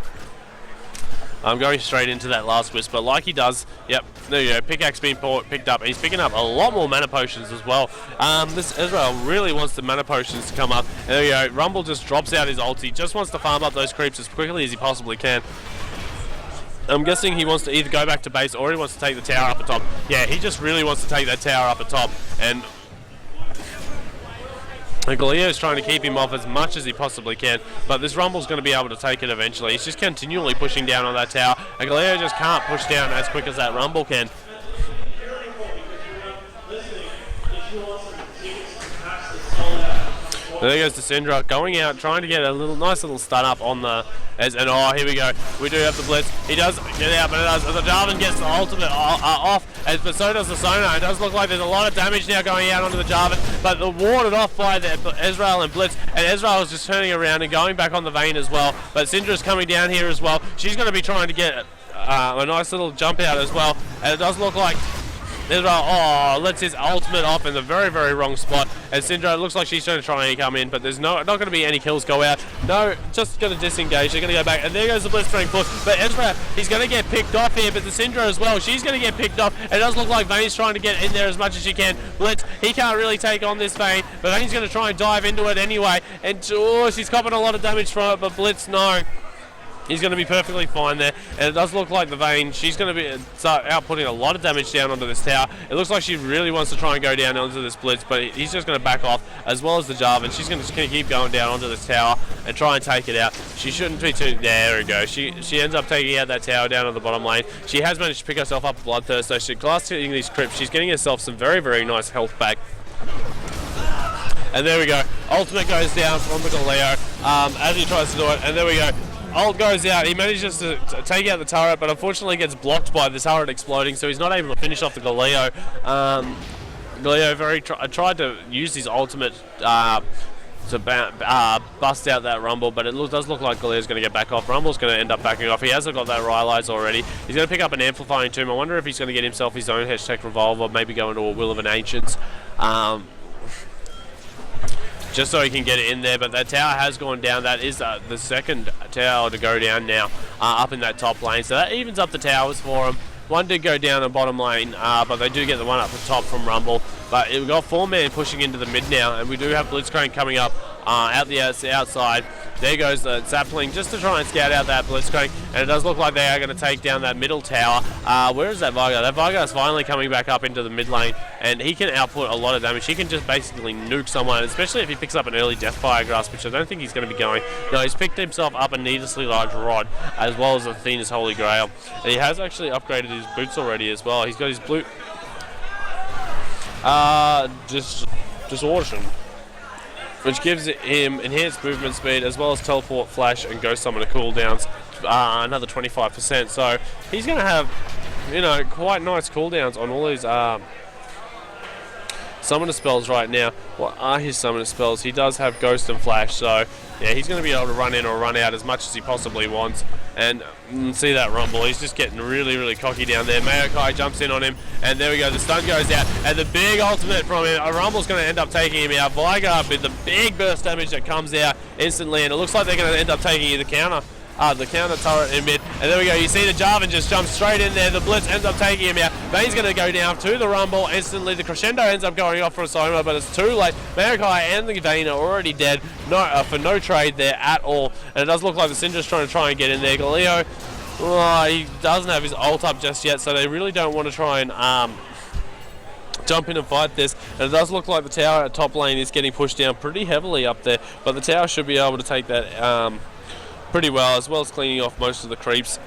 S1: going straight into that Last Whisper like he does. Yep, there you go, pickaxe being picked up, and he's picking up a lot more mana potions as well. This Ezreal really wants the mana potions to come up, and there you go, Rumble just drops out his ulti, just wants to farm up those creeps as quickly as he possibly can. I'm guessing he wants to either go back to base or he wants to take the tower up at top. Yeah, he just really wants to take that tower up at top. And Galeo's trying to keep him off as much as he possibly can, but this Rumble's going to be able to take it eventually. He's just continually pushing down on that tower, and Galeo just can't push down as quick as that Rumble can. There goes the Syndra going out, trying to get a nice little stun up on the. And oh, here we go. We do have the blitz. He does get out, but the Jarvan gets the ultimate off, but so does the Sonar. It does look like there's a lot of damage now going out onto the Jarvan, but the warded off by the Ezreal and Blitz, and Ezreal is just turning around and going back on the Vayne as well. But Syndra's coming down here as well. She's going to be trying to get a nice little jump out as well, and it does look like Ezreal, lets his ultimate off in the very, very wrong spot. And Syndra, it looks like she's going to try and come in, but there's not going to be any kills go out. No, just going to disengage. They're going to go back, and there goes the Blitzcrank push. But Ezra, he's going to get picked off here, but the Syndra as well, she's going to get picked off. It does look like Vayne's trying to get in there as much as she can. Blitz, he can't really take on this Vayne, but Vayne's going to try and dive into it anyway. And she's copping a lot of damage from it, but Blitz, no. He's going to be perfectly fine there, and it does look like the Vayne, she's going to be outputting a lot of damage down onto this tower. It looks like she really wants to try and go down onto this Blitz, but he's just going to back off, as well as the Jarvan. She's just going to keep going down onto this tower and try and take it out. She shouldn't be too... There we go. She ends up taking out that tower down on the bottom lane. She has managed to pick herself up a Bloodthirst, so she's glass hitting these crypts. She's getting herself some very, very nice health back. And there we go. Ultimate goes down from the Galeo as he tries to do it, and there we go. Ult goes out. He manages to take out the turret, but unfortunately gets blocked by the turret exploding, so he's not able to finish off the Galeo. Galeo tried to use his ultimate to bust out that Rumble, but it does look like Galeo's going to get back off. Rumble's going to end up backing off. He hasn't got that Rylai's already. He's going to pick up an Amplifying Tomb. I wonder if he's going to get himself his own hashtag Revolver, maybe go into a Will of an Ancients. Just so he can get it in there, but that tower has gone down. That is the second tower to go down now up in that top lane, so that evens up the towers for him. One did go down the bottom lane, but they do get the one up the top from Rumble. But we've got 4-man pushing into the mid now, and we do have Blitzcrank coming up out the outside. There goes the Sapling just to try and scout out that Blitzcrank, and it does look like they are going to take down that middle tower. Where is that Varga? That Varga is finally coming back up into the mid lane, and he can output a lot of damage. He can just basically nuke someone, especially if he picks up an early Deathfire Grasp, which I don't think he's going to be going. No, he's picked himself up a needlessly large rod, as well as Athena's Holy Grail. And he has actually upgraded his boots already as well. He's got his blue... Distortion, which gives him enhanced movement speed as well as teleport, flash, and ghost summoner cooldowns, another 25%. So he's going to have, quite nice cooldowns on all his summoner spells right now. What are his summoner spells? He does have ghost and flash, so yeah, he's going to be able to run in or run out as much as he possibly wants. And see that Rumble, he's just getting really, really cocky down there. Maokai jumps in on him, and there we go, the stun goes out, and the big ultimate from him. Rumble's going to end up taking him out. Vigar with the big burst damage that comes out instantly, and it looks like they're going to end up taking the counter turret in mid. And there we go, you see the Jarvan just jump straight in there. The Blitz ends up taking him out. Vayne's going to go down to the Rumble instantly. The Crescendo ends up going off for a Soma, but it's too late. Maokai and the Vayne are already dead for no trade there at all. And it does look like the Syndra's trying and get in there. Galeo, he doesn't have his ult up just yet, so they really don't want to try and jump in and fight this. And it does look like the tower at top lane is getting pushed down pretty heavily up there, but the tower should be able to take that pretty well, as well as cleaning off most of the creeps.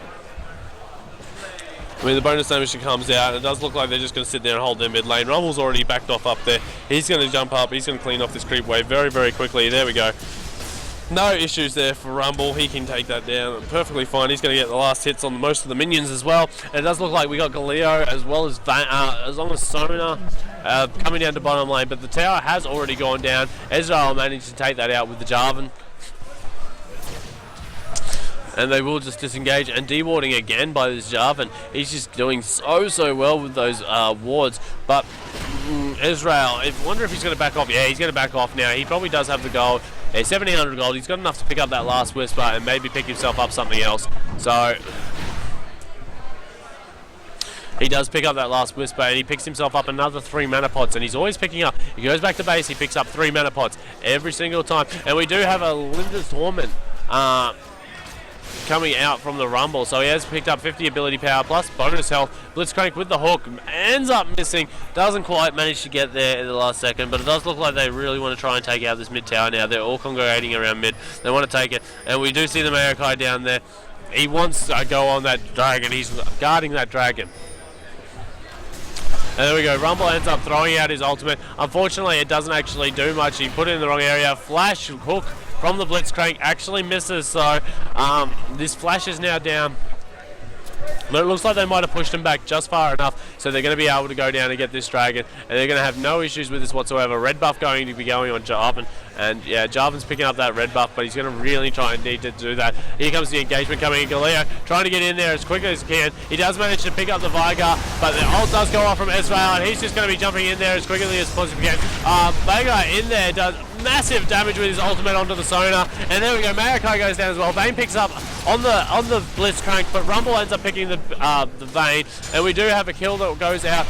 S1: I mean, the bonus damage comes out, and it does look like they're just going to sit there and hold their mid lane. Rumble's already backed off up there. He's going to jump up. He's going to clean off this creep wave very, very quickly. There we go. No issues there for Rumble. He can take that down perfectly fine. He's going to get the last hits on most of the minions as well. And it does look like we got Galeo as well as Sona coming down to bottom lane. But the tower has already gone down. Ezreal managed to take that out with the Jarvan. And they will just disengage, and dewarding again by this Jarvan. He's just doing so well with those wards. But Ezreal, I wonder if he's going to back off. Yeah, he's going to back off now. He probably does have the gold. Yeah, 1700 gold. He's got enough to pick up that last Whisper and maybe pick himself up something else. So he does pick up that last Whisper, and he picks himself up another 3 mana pots, and he's always picking up. He goes back to base, he picks up 3 mana pots every single time. And we do have a Linda's Torment coming out from the Rumble. So he has picked up 50 ability power plus bonus health. Blitzcrank with the hook ends up missing. Doesn't quite manage to get there in the last second, but it does look like they really want to try and take out this mid tower now. They're all congregating around mid. They want to take it, and we do see the Mayokai down there. He wants to go on that dragon. He's guarding that dragon. And there we go. Rumble ends up throwing out his ultimate. Unfortunately, it doesn't actually do much. He put it in the wrong area. Flash hook from the Blitzcrank actually misses. So this Flash is now down. But it looks like they might have pushed him back just far enough, so they're going to be able to go down and get this dragon, and they're going to have no issues with this whatsoever. Red buff going to be going on Jarvan, and yeah, Jarvan's picking up that red buff, but he's going to really try and need to do that. Here comes the engagement coming in. Galeo trying to get in there as quickly as he can. He does manage to pick up the Vigar, but the ult does go off from Israel, and he's just going to be jumping in there as quickly as possible he can. Vigar in there does massive damage with his ultimate onto the Sonar, and there we go. Mayokai goes down as well. Vayne picks up on the Blitzcrank, but Rumble ends up picking the Vayne, and we do have a kill that goes out.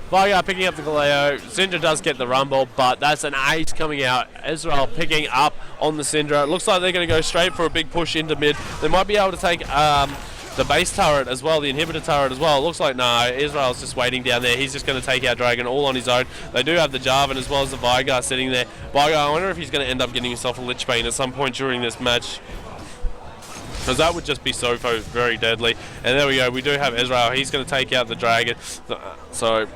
S1: Vigar picking up the Galeo. Syndra does get the Rumble, but that's an ace coming out. Israel picking up on the Syndra. It looks like they're going to go straight for a big push into mid. They might be able to take the base turret as well, the inhibitor turret as well. It looks like no, Israel's just waiting down there. He's just going to take out Dragon all on his own. They do have the Jarvan as well as the Vigar sitting there. Vigar, I wonder if he's going to end up getting himself a Lich Bane at some point during this match, because that would just be so very deadly. And there we go. We do have Israel. He's going to take out the Dragon. So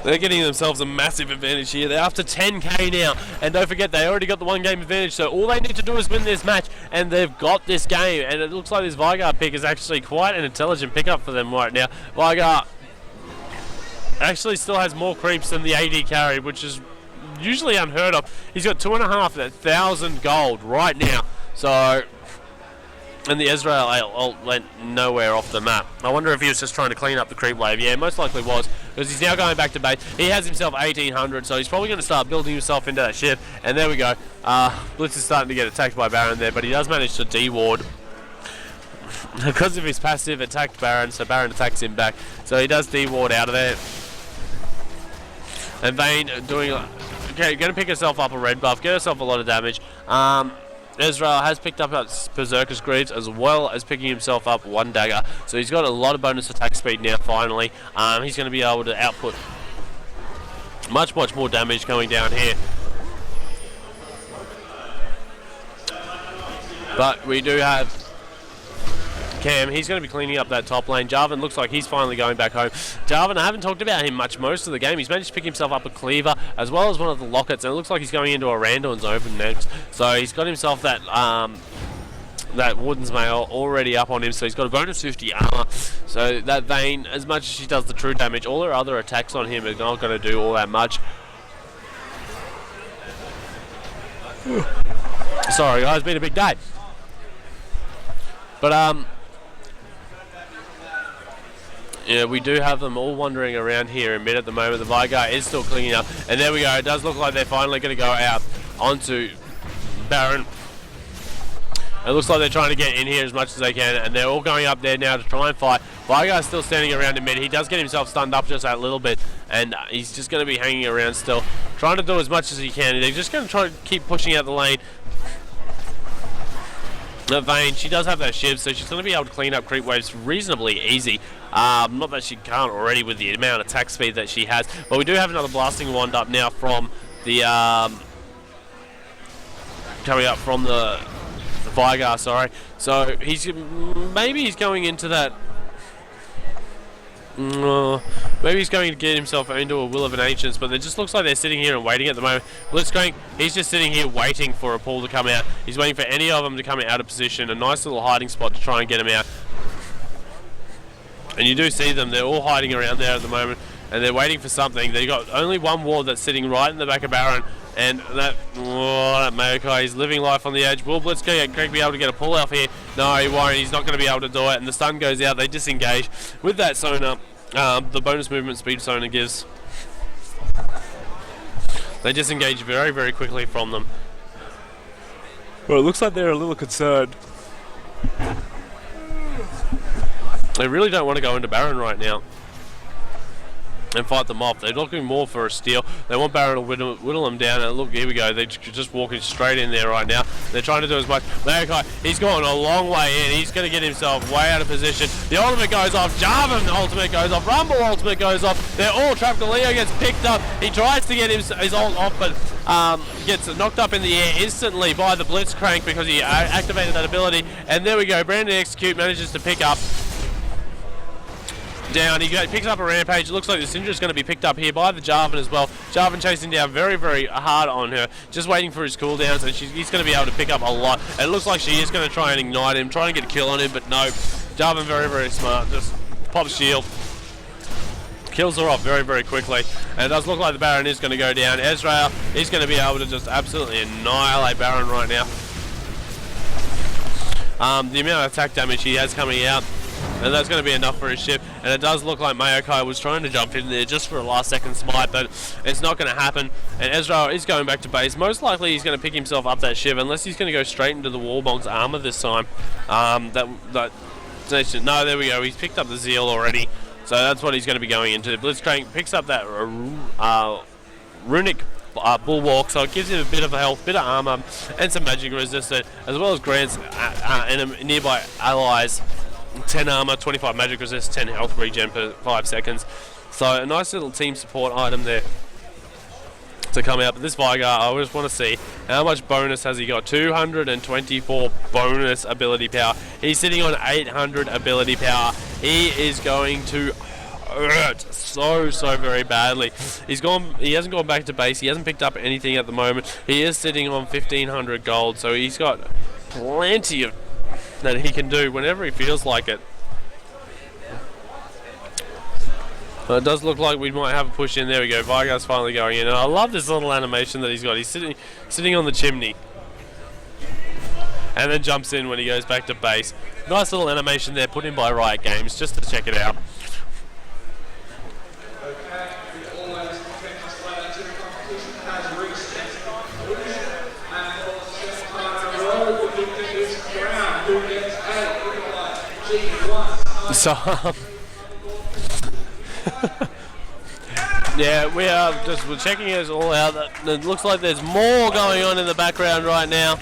S1: they're getting themselves a massive advantage here. They're up to 10k now. And don't forget, they already got the 1 game advantage. So all they need to do is win this match, and they've got this game. And it looks like this Vigar pick is actually quite an intelligent pickup for them right now. Vigar actually still has more creeps than the AD carry, which is usually unheard of. He's got 2,500 gold right now. So, and the Israel ult went nowhere off the map. I wonder if he was just trying to clean up the creep wave. Yeah, most likely was, because he's now going back to base. He has himself 1,800, so he's probably going to start building himself into that ship. And there we go. Blitz is starting to get attacked by Baron there, but he does manage to de-ward. Because of his passive, attacked Baron, so Baron attacks him back. So he does de-ward out of there. And Vayne doing... Okay, going to pick herself up a red buff, get herself a lot of damage. Israel has picked up Berserker's Greaves as well as picking himself up 1 dagger. So he's got a lot of bonus attack speed now finally. He's going to be able to output much more damage coming down here. But we do have Cam. He's going to be cleaning up that top lane. Jarvan looks like he's finally going back home. Jarvan, I haven't talked about him much most of the game. He's managed to pick himself up a Cleaver as well as one of the Lockets, and it looks like he's going into a Randorn's Open next. So he's got himself that that Warden's Mail already up on him, so he's got a bonus 50 armor. So that Vayne, as much as she does the true damage, all her other attacks on him are not going to do all that much. Sorry guys, been a big day. But yeah, we do have them all wandering around here in mid at the moment. The Vigar is still cleaning up. And there we go. It does look like they're finally going to go out onto Baron. It looks like they're trying to get in here as much as they can. And they're all going up there now to try and fight. Vigar's still standing around in mid. He does get himself stunned up just that little bit. And he's just going to be hanging around still, trying to do as much as he can. They're just going to try to keep pushing out the lane. Vayne, she does have that shiv, so she's going to be able to clean up creep waves reasonably easy. Not that she can't already with the amount of attack speed that she has, but we do have another blasting wand up now from the coming up from the Vigar, sorry. So maybe he's going into that. Maybe he's going to get himself into a Will of an Ancients, but it just looks like they're sitting here and waiting at the moment. Blitzcrank, he's just sitting here waiting for a pull to come out. He's waiting for any of them to come out of position. A nice little hiding spot to try and get him out. And you do see them, they're all hiding around there at the moment, and they're waiting for something. They've got only one ward that's sitting right in the back of Baron, and that Mayokai is living life on the edge. Will Blitzcrank be able to get a pull off here? No, he won't. He's not going to be able to do it, and the stun goes out. They disengage with that Sonar. The bonus movement speed Sonar gives. They disengage very quickly from them. Well, it looks like they're a little concerned. They really don't want to go into Baron right now. and fight them off. They're looking more for a steal. They want Baron to whittle them down. And look, here we go. They're just walking straight in there right now. They're trying to do as much. Malachi, he's going a long way in. He's going to get himself way out of position. The ultimate goes off. Jarvan ultimate goes off. Rumble ultimate goes off. They're all trapped. Leo gets picked up. He tries to get his ult off, but gets knocked up in the air instantly by the Blitzcrank because he activated that ability. And there we go. Brandon Execute manages to pick up down. He picks up a Rampage. It looks like the Syndra is going to be picked up here by the Jarvan as well. Jarvan chasing down very, very hard on her, just waiting for his cooldowns, and he's going to be able to pick up a lot. And it looks like she is going to try and ignite him, try and get a kill on him, but no. Jarvan very, very smart. Just pops shield. Kills her off very, very quickly. And it does look like the Baron is going to go down. Ezreal is going to be able to just absolutely annihilate Baron right now. The amount of attack damage he has coming out, and that's going to be enough for his ship. And it does look like Maokai was trying to jump in there just for a last second smite, but it's not going to happen. And Ezreal is going back to base. Most likely he's going to pick himself up that ship, unless he's going to go straight into the Warmog's armor this time. No, there we go. He's picked up the Zeal already, so that's what he's going to be going into. Blitzcrank picks up that runic bulwark, so it gives him a bit of health, bit of armor, and some magic resistance, as well as grants nearby allies 10 armor, 25 magic resist, 10 health regen per 5 seconds. So a nice little team support item there to come out. But this Veigar, I just want to see how much bonus has he got. 224 bonus ability power. He's sitting on 800 ability power. He is going to hurt so very badly. He hasn't gone back to base. He hasn't picked up anything at the moment. He is sitting on 1500 gold, so he's got plenty of that he can do whenever he feels like it. But it does look like we might have a push in. There we go. Veigar's finally going in. And I love this little animation that he's got. He's sitting on the chimney, and then jumps in when he goes back to base. Nice little animation there put in by Riot Games just to check it out. So, yeah, we're checking it all out. It looks like there's more going on in the background right now.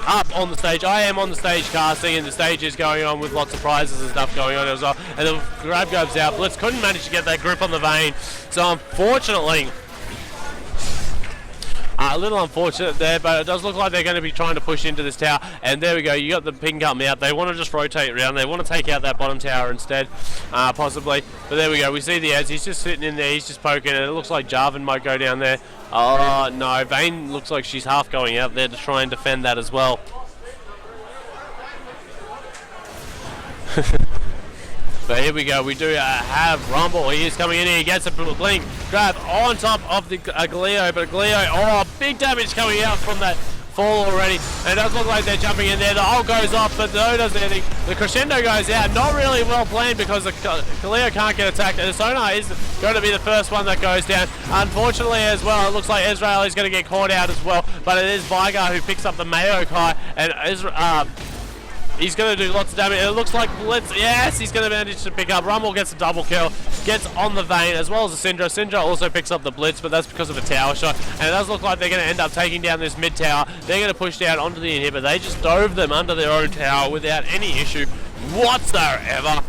S1: Up on the stage, I am on the stage casting, and the stage is going on with lots of prizes and stuff going on as well. And the grab goes out. Blitz couldn't manage to get that grip on the vein, so unfortunately, a little unfortunate there, but it does look like they're going to be trying to push into this tower. And there we go, you got the ping coming out. They want to just rotate around. They want to take out that bottom tower instead, possibly. But there we go, we see the ads. He's just sitting in there, he's just poking, and it looks like Jarvan might go down there. Oh no, Vayne looks like she's half going out there to try and defend that as well. But here we go, we do have Rumble. He is coming in here, he gets a blink grab on top of the Galio, but Galio, oh, big damage coming out from that fall already. And it does look like they're jumping in there. The ult goes off, but no does anything. The crescendo goes out, not really well planned because the Galio can't get attacked. And the Sonar is going to be the first one that goes down. Unfortunately as well, it looks like Ezreal is going to get caught out as well, but it is Veigar who picks up the Maokai, and he's going to do lots of damage. It looks like Blitz, yes, he's going to manage to pick up. Rumble gets a double kill, gets on the Vayne, as well as the Syndra. Syndra also picks up the Blitz, but that's because of a tower shot. And it does look like they're going to end up taking down this mid tower. They're going to push down onto the inhibitor. They just dove them under their own tower without any issue whatsoever.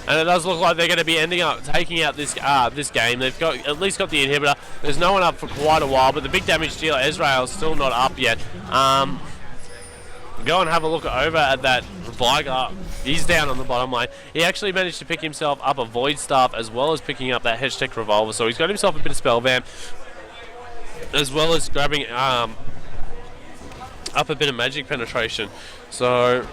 S1: And it does look like they're going to be ending up taking out this this game. They've got at least got the inhibitor. There's no one up for quite a while, but the big damage dealer, Ezreal, is still not up yet. Go and have a look over at that Veigar. He's down on the bottom lane. He actually managed to pick himself up a Void Staff as well as picking up that Hedgetech Revolver. So he's got himself a bit of Spell Vamp, as well as grabbing up a bit of Magic Penetration. So,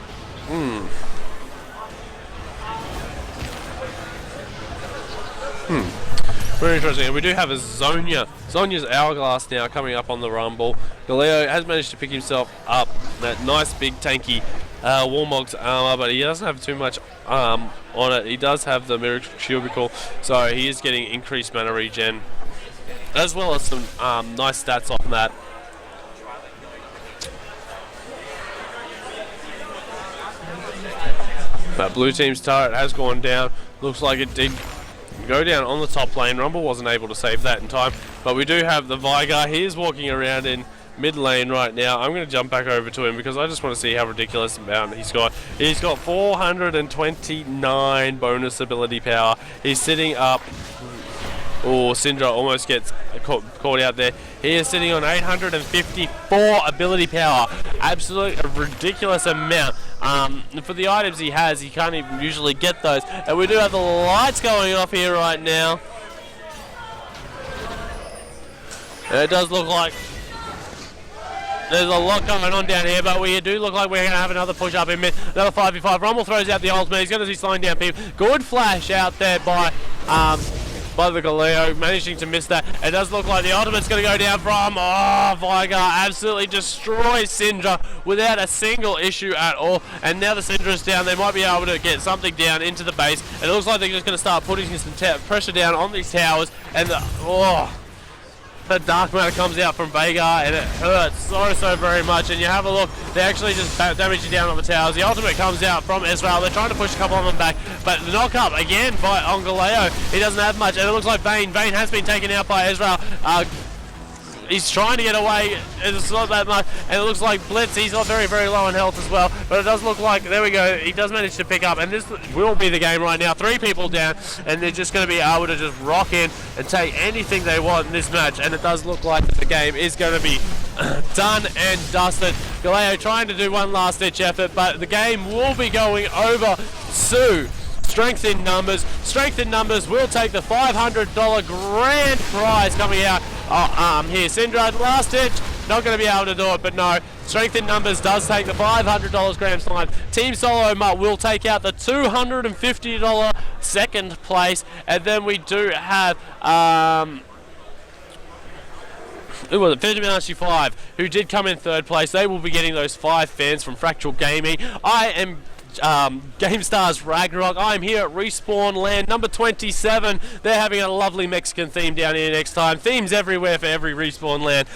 S1: very interesting. And we do have a Zonya. Zonya's Hourglass now coming up on the Rumble. Galeo has managed to pick himself up that nice big tanky Warmog's armor, but he doesn't have too much on it. He does have the Miracle Cubicle, so he is getting increased mana regen, as well as some nice stats on that. But blue team's turret has gone down. Looks like it did go down on the top lane. Rumble wasn't able to save that in time, but we do have the Vigar. He is walking around in mid lane right now. I'm going to jump back over to him because I just want to see how ridiculous amount he's got. He's got 429 bonus ability power. He's sitting up. Oh, Syndra almost gets caught out there. He is sitting on 854 ability power. Absolutely ridiculous amount. For the items he has, he can't even usually get those. And we do have the lights going off here right now. And it does look like there's a lot going on down here, but we do look like we're going to have another push up in mid. Another 5v5. Rumble throws out the ultimate. He's going to be slowing down people. Good flash out there by the Galeo, managing to miss that. It does look like the ultimate's going to go down from Vigar. Absolutely destroys Syndra without a single issue at all. And now the Syndra's down. They might be able to get something down into the base. It looks like they're just going to start putting some pressure down on these towers. And the dark matter comes out from Vagar, and it hurts so very much. And you have a look, they actually just damage you down on the towers. The ultimate comes out from Israel. They're trying to push a couple of them back, but the knock up again by Galeo. He doesn't have much, and it looks like Vayne has been taken out by Israel. He's trying to get away. It's not that much, and it looks like Blitz, he's not very low on health as well, but it does look like, there we go, he does manage to pick up, and this will be the game right now. 3 people down, and they're just going to be able to just rock in and take anything they want in this match, and it does look like the game is going to be done and dusted. Galeo trying to do one last ditch effort, but the game will be going over to Strength in Numbers. Strength in Numbers will take the $500 grand prize coming out here. Syndra, last ditch, not going to be able to do it, but no. Strength in Numbers does take the $500 grand prize. Team Solo Mutt will take out the $250 second place, and then we do have who was it? Fedimanashi 5, who did come in 3rd place. They will be getting those 5 fans from Fractal Gaming. I am GameStar's Ragnarok. I'm here at Respawn LAN number 27. They're having a lovely Mexican theme down here next time. Themes everywhere for every Respawn LAN.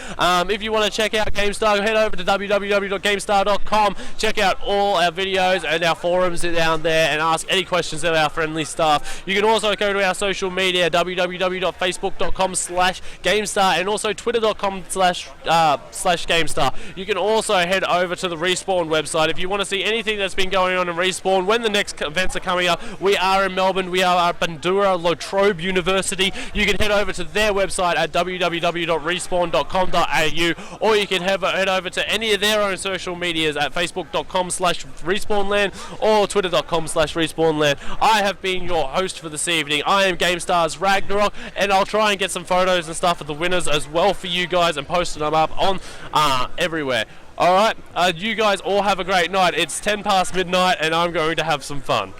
S1: If you want to check out GameStar, head over to www.gamestar.com. Check out all our videos and our forums down there and ask any questions of our friendly staff. You can also go to our social media, www.facebook.com/GameStar and also twitter.com/GameStar. You can also head over to the Respawn website if you want to see anything that's been going on in Respawn. When the next events are coming up, we are in Melbourne. We are at Bandura Latrobe University. You can head over to their website at www.respawn.com.au, or you can head over to any of their own social medias at facebook.com/respawnland or twitter.com/respawnland. I have been your host for this evening. I am GameStar's Ragnarok, and I'll try and get some photos and stuff of the winners as well for you guys and post them up on everywhere. Alright, you guys all have a great night. It's 10 past midnight and I'm going to have some fun.